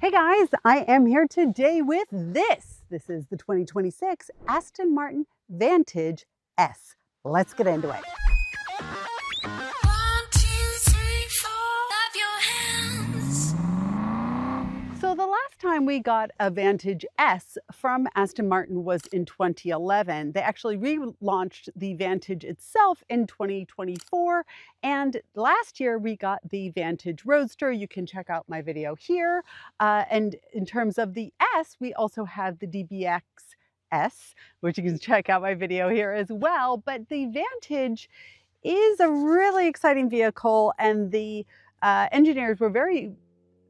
Hey guys, I am here today with this. This is the 2026 Aston Martin Vantage S. Let's get into it. 1, 2, 3, 4. Clap your hands. So the last time we got a Vantage S from Aston Martin was in 2011. They actually relaunched the Vantage itself in 2024. And last year we got the Vantage Roadster. You can check out my video here. And in terms of the S, we also have the DBX S, which you can check out my video here as well. But the Vantage is a really exciting vehicle, and the engineers were very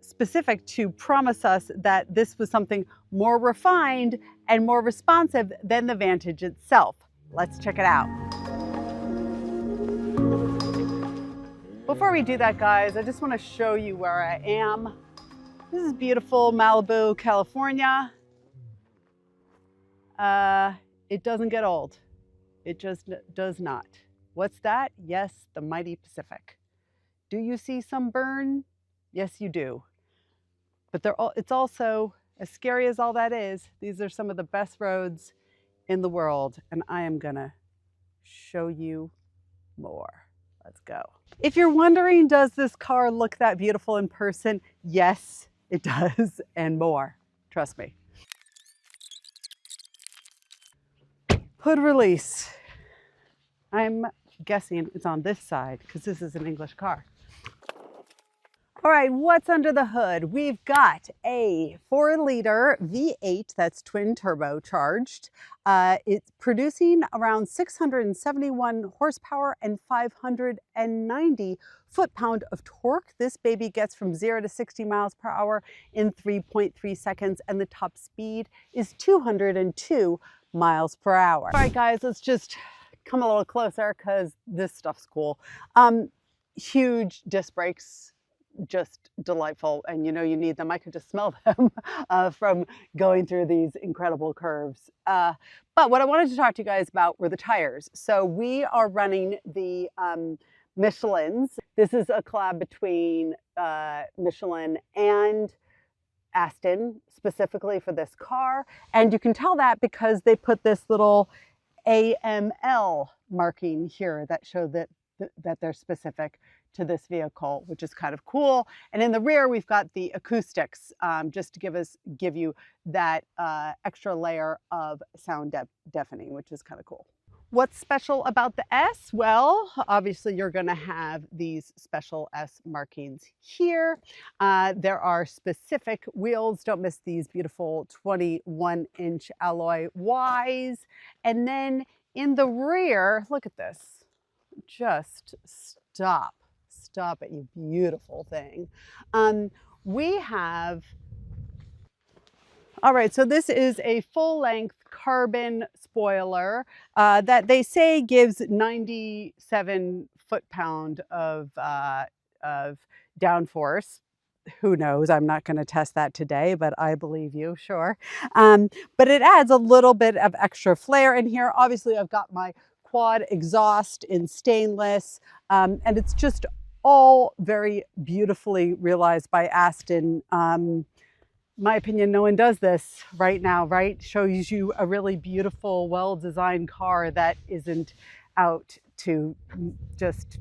specific to promise us that this was something more refined and more responsive than the Vantage itself. Let's check it out. Before we do that, guys, I just want to show you where I am. This is beautiful Malibu, California. It doesn't get old. It just does not. What's that? Yes, the mighty Pacific. Do you see some burn? Yes, you do. But it's also, as scary as all that is, these are some of the best roads in the world, and I am gonna show you more. Let's go. If you're wondering, does this car look that beautiful in person? Yes, it does, and more. Trust me. Hood release. I'm guessing it's on this side because this is an English car. All right, what's under the hood? We've got a 4-liter V8 that's twin turbocharged. It's producing around 671 horsepower and 590 foot-pound of torque. This baby gets from 0 to 60 miles per hour in 3.3 seconds, and the top speed is 202 miles per hour. All right, guys, let's just come a little closer because this stuff's cool. Huge disc brakes. Just delightful, and you know you need them. I could just smell them from going through these incredible curves. But what I wanted to talk to you guys about were the tires. So we are running the Michelins. This is a collab between Michelin and Aston, specifically for this car. And you can tell that because they put this little AML marking here that show that they're specific to this vehicle, which is kind of cool. And in the rear, we've got the acoustics, just to give you that extra layer of sound deafening, which is kind of cool. What's special about the S? Well, obviously you're gonna have these special S markings here. There are specific wheels. Don't miss these beautiful 21-inch alloy Ys. And then in the rear, look at this. Just stop it, you beautiful thing. We have, all right, so this is a full-length carbon spoiler that they say gives 97 foot-pound of downforce. Who knows? I'm not going to test that today, but I believe you, sure. But it adds a little bit of extra flair in here. Obviously, I've got my quad exhaust in stainless, and it's just all very beautifully realized by Aston. My opinion, no one does this right now, right? Shows you a really beautiful, well-designed car that isn't out to just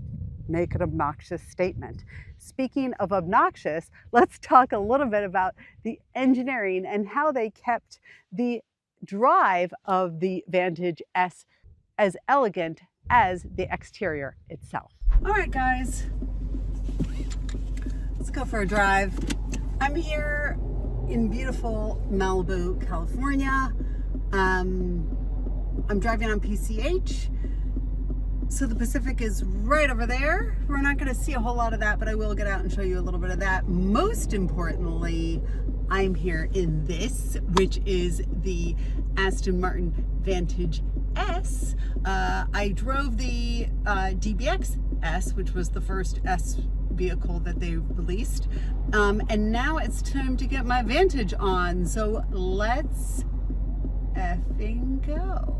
make an obnoxious statement. Speaking of obnoxious, let's talk a little bit about the engineering and how they kept the drive of the Vantage S as elegant as the exterior itself. All right, guys, let's go for a drive. I'm here in beautiful Malibu, California. I'm driving on PCH. So the Pacific is right over there. We're not gonna see a whole lot of that, but I will get out and show you a little bit of that. Most importantly, I'm here in this, which is the Aston Martin Vantage S. I drove the DBX S, which was the first S vehicle that they released. And now it's time to get my Vantage on. So let's effing go.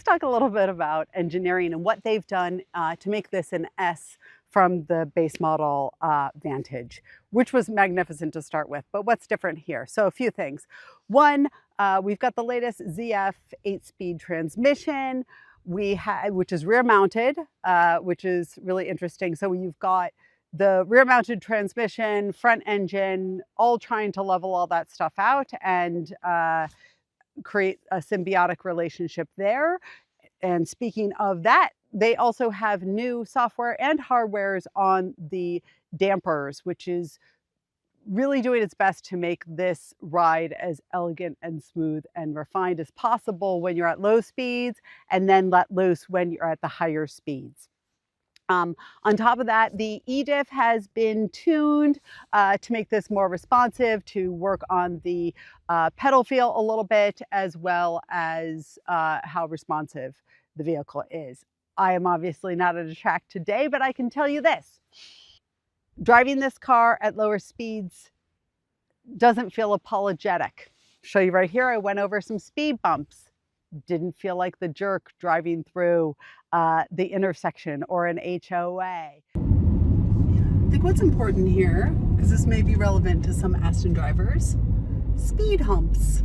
talk a little bit about engineering and what they've done to make this an S from the base model Vantage, which was magnificent to start with. But what's different here? So a few things. One, we've got the latest ZF 8-speed transmission, which is rear mounted, which is really interesting. So you've got the rear mounted transmission, front engine, all trying to level all that stuff out and create a symbiotic relationship there. And speaking of that, they also have new software and hardwares on the dampers, which is really doing its best to make this ride as elegant and smooth and refined as possible when you're at low speeds, and then let loose when you're at the higher speeds. On top of that, the E-diff has been tuned to make this more responsive, to work on the pedal feel a little bit, as well as how responsive the vehicle is. I am obviously not at a track today, but I can tell you this. Driving this car at lower speeds doesn't feel apologetic. Show you right here, I went over some speed bumps. Didn't feel like the jerk driving through the intersection or an HOA. I think what's important here, because this may be relevant to some Aston drivers, speed humps.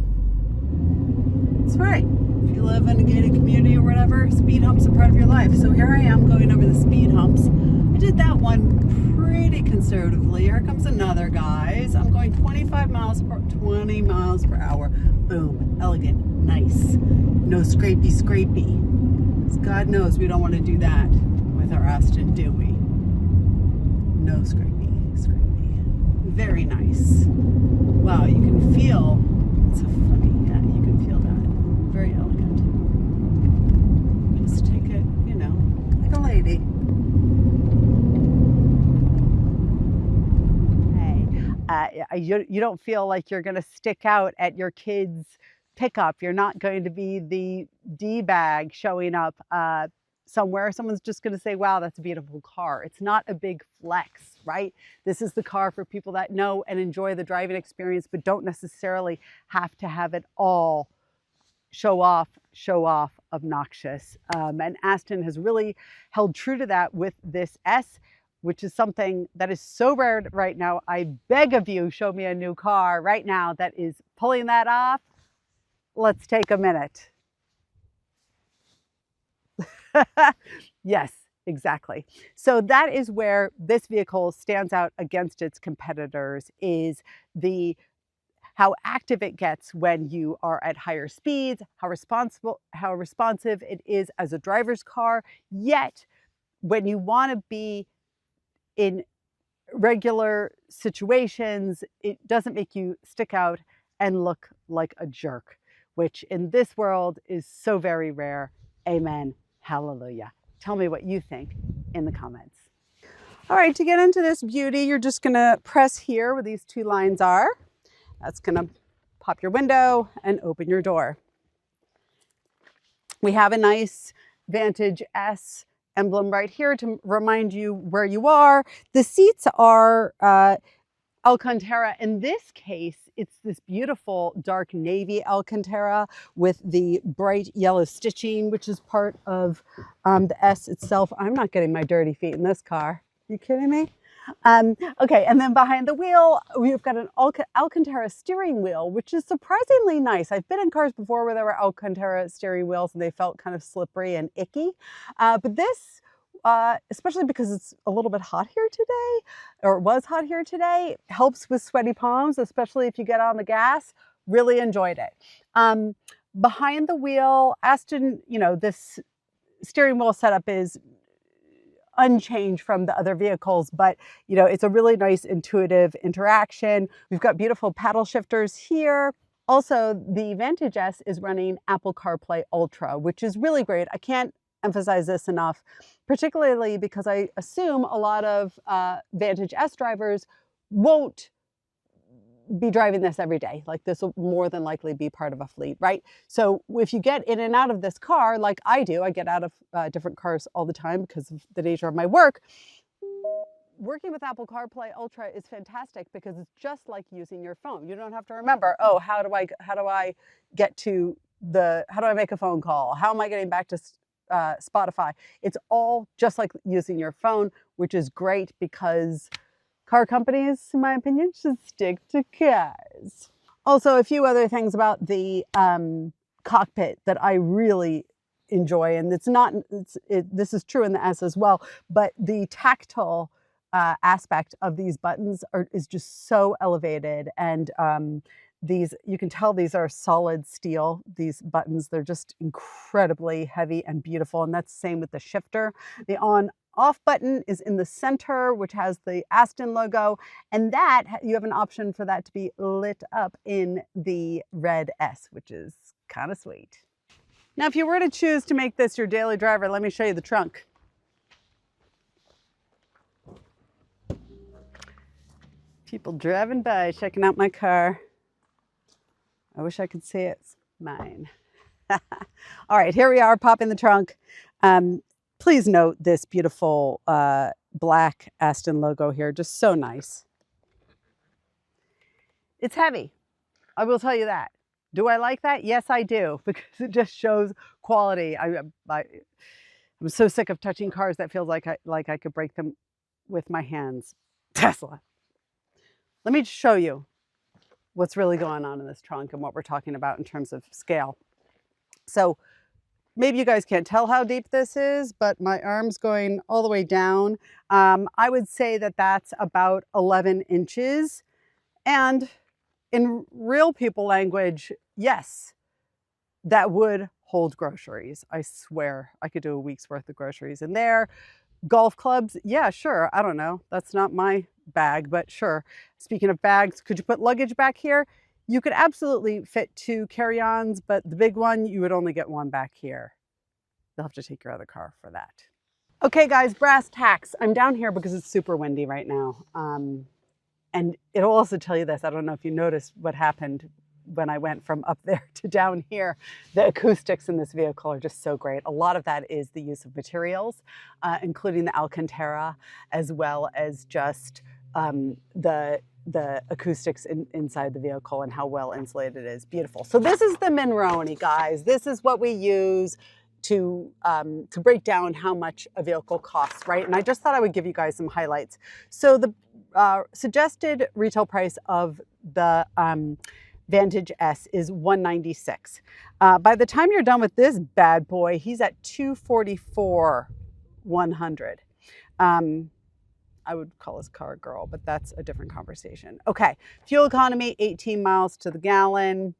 That's right. If you live in a gated community or whatever, speed humps are part of your life. So here I am going over the speed humps. I did that one pretty conservatively. Here comes another, guys. I'm going 20 miles per hour. Boom, elegant, nice. No scrapey. God knows we don't want to do that with our Aston, do we? No scrapey. Very nice. Wow, you can feel, it's so funny, yeah, you can feel that. Very elegant. Just take it, you know, like a lady. You don't feel like you're going to stick out at your kids' pickup. You're not going to be the D-bag showing up somewhere. Someone's just going to say, wow, that's a beautiful car. It's not a big flex, right? This is the car for people that know and enjoy the driving experience, but don't necessarily have to have it all show off, obnoxious. And Aston has really held true to that with this S, which is something that is so rare right now. I beg of you, show me a new car right now that is pulling that off. Let's take a minute. Yes, exactly. So that is where this vehicle stands out against its competitors, is how active it gets when you are at higher speeds, how responsive it is as a driver's car. Yet when you want to be in regular situations, it doesn't make you stick out and look like a jerk, which in this world is so very rare. Amen. Hallelujah. Tell me what you think in the comments. All right, to get into this beauty, you're just gonna press here where these two lines are. That's gonna pop your window and open your door. We have a nice Vantage S emblem right here to remind you where you are. The seats are Alcantara. In this case, it's this beautiful dark navy Alcantara with the bright yellow stitching, which is part of the S itself. I'm not getting my dirty feet in this car. You kidding me? Okay, and then behind the wheel, we've got an Alcantara steering wheel, which is surprisingly nice. I've been in cars before where there were Alcantara steering wheels and they felt kind of slippery and icky. But this, especially because it's a little bit hot here today, or it was hot here today, helps with sweaty palms, especially if you get on the gas. Really enjoyed it. Behind the wheel, Aston, you know, this steering wheel setup is unchanged from the other vehicles, but you know, it's a really nice intuitive interaction. We've got beautiful paddle shifters here. Also, the Vantage S is running Apple CarPlay Ultra, which is really great. I can't emphasize this enough, particularly because I assume a lot of Vantage S drivers won't be driving this every day. Like, this will more than likely be part of a fleet, right? So if you get in and out of this car, like I do, I get out of different cars all the time because of the nature of my work. Working with Apple CarPlay Ultra is fantastic because it's just like using your phone. You don't have to remember, oh, how do I get to how do I make a phone call? How am I getting back to Spotify? It's all just like using your phone, which is great because car companies, in my opinion, should stick to cars. Also, a few other things about the cockpit that I really enjoy, and this is true in the S as well, but the tactile aspect of these buttons is just so elevated, and you can tell these are solid steel, these buttons. They're just incredibly heavy and beautiful, and that's the same with the shifter. The on-off button is in the center, which has the Aston logo, and that you have an option for that to be lit up in the red S, which is kind of sweet. Now, if you were to choose to make this your daily driver, let me show you the trunk. People driving by, checking out my car. I wish I could say it's mine. All right, here we are, popping the trunk. Please note this beautiful black Aston logo here, just so nice. It's heavy, I will tell you that. Do I like that? Yes, I do, because it just shows quality. I'm so sick of touching cars that feels like I could break them with my hands. Tesla. Let me show you what's really going on in this trunk and what we're talking about in terms of scale. So maybe you guys can't tell how deep this is, but my arm's going all the way down. I would say that that's about 11 inches. And in real people language, yes, that would hold groceries. I swear I could do a week's worth of groceries in there. Golf clubs, yeah, sure. I don't know. That's not my bag, but sure. Speaking of bags, could you put luggage back here? You could absolutely fit 2 carry-ons, but the big one, you would only get 1 back here. You'll have to take your other car for that. Okay, guys, brass tacks. I'm down here because it's super windy right now. And it'll also tell you this. I don't know if you noticed what happened when I went from up there to down here. The acoustics in this vehicle are just so great. A lot of that is the use of materials, including the Alcantara, as well as just the acoustics inside the vehicle and how well insulated it is. Beautiful. So this is the Monroney, guys. This is what we use to break down how much a vehicle costs, right? And I just thought I would give you guys some highlights. So the suggested retail price of the Vantage S is $196. By the time you're done with this bad boy, he's at $244,100. I would call his car a girl, but that's a different conversation. Okay, fuel economy, 18 miles to the gallon.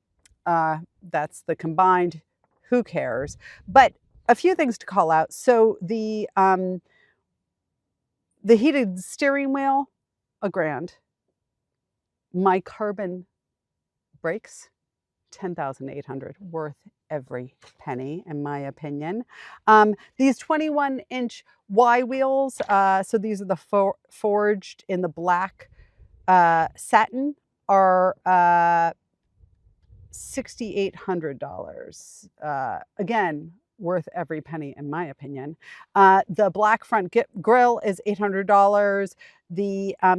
That's the combined. Who cares? But a few things to call out. So the heated steering wheel, $1,000. My carbon brakes, $10,800, worth every penny, in my opinion. These 21-inch Y wheels, so these are the forged in the black satin, are $6,800. Again, worth every penny, in my opinion. The black front grille is $800.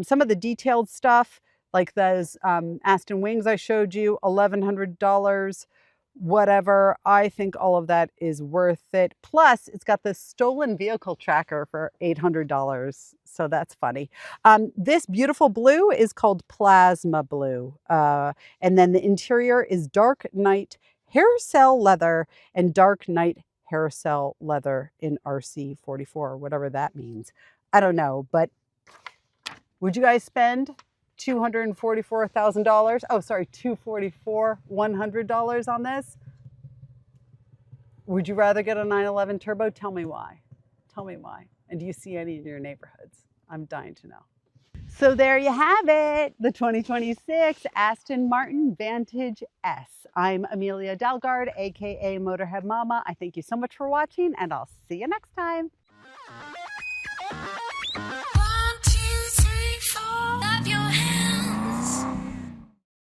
Some of the detailed stuff, like those Aston wings I showed you, $1,100, whatever. I think all of that is worth it. Plus, it's got this stolen vehicle tracker for $800, so that's funny. This beautiful blue is called Plasma Blue, and then the interior is dark night hair cell leather and dark night hair cell leather in RC44, whatever that means. I don't know, but would you guys spend $244,000? Oh, sorry, $100 on this? Would you rather get a 911 Turbo? Tell me why. Tell me why. And do you see any in your neighborhoods? I'm dying to know. So there you have it, the 2026 Aston Martin Vantage S. I'm Amelia Dalgard, aka Motorhead Mama. I thank you so much for watching, and I'll see you next time.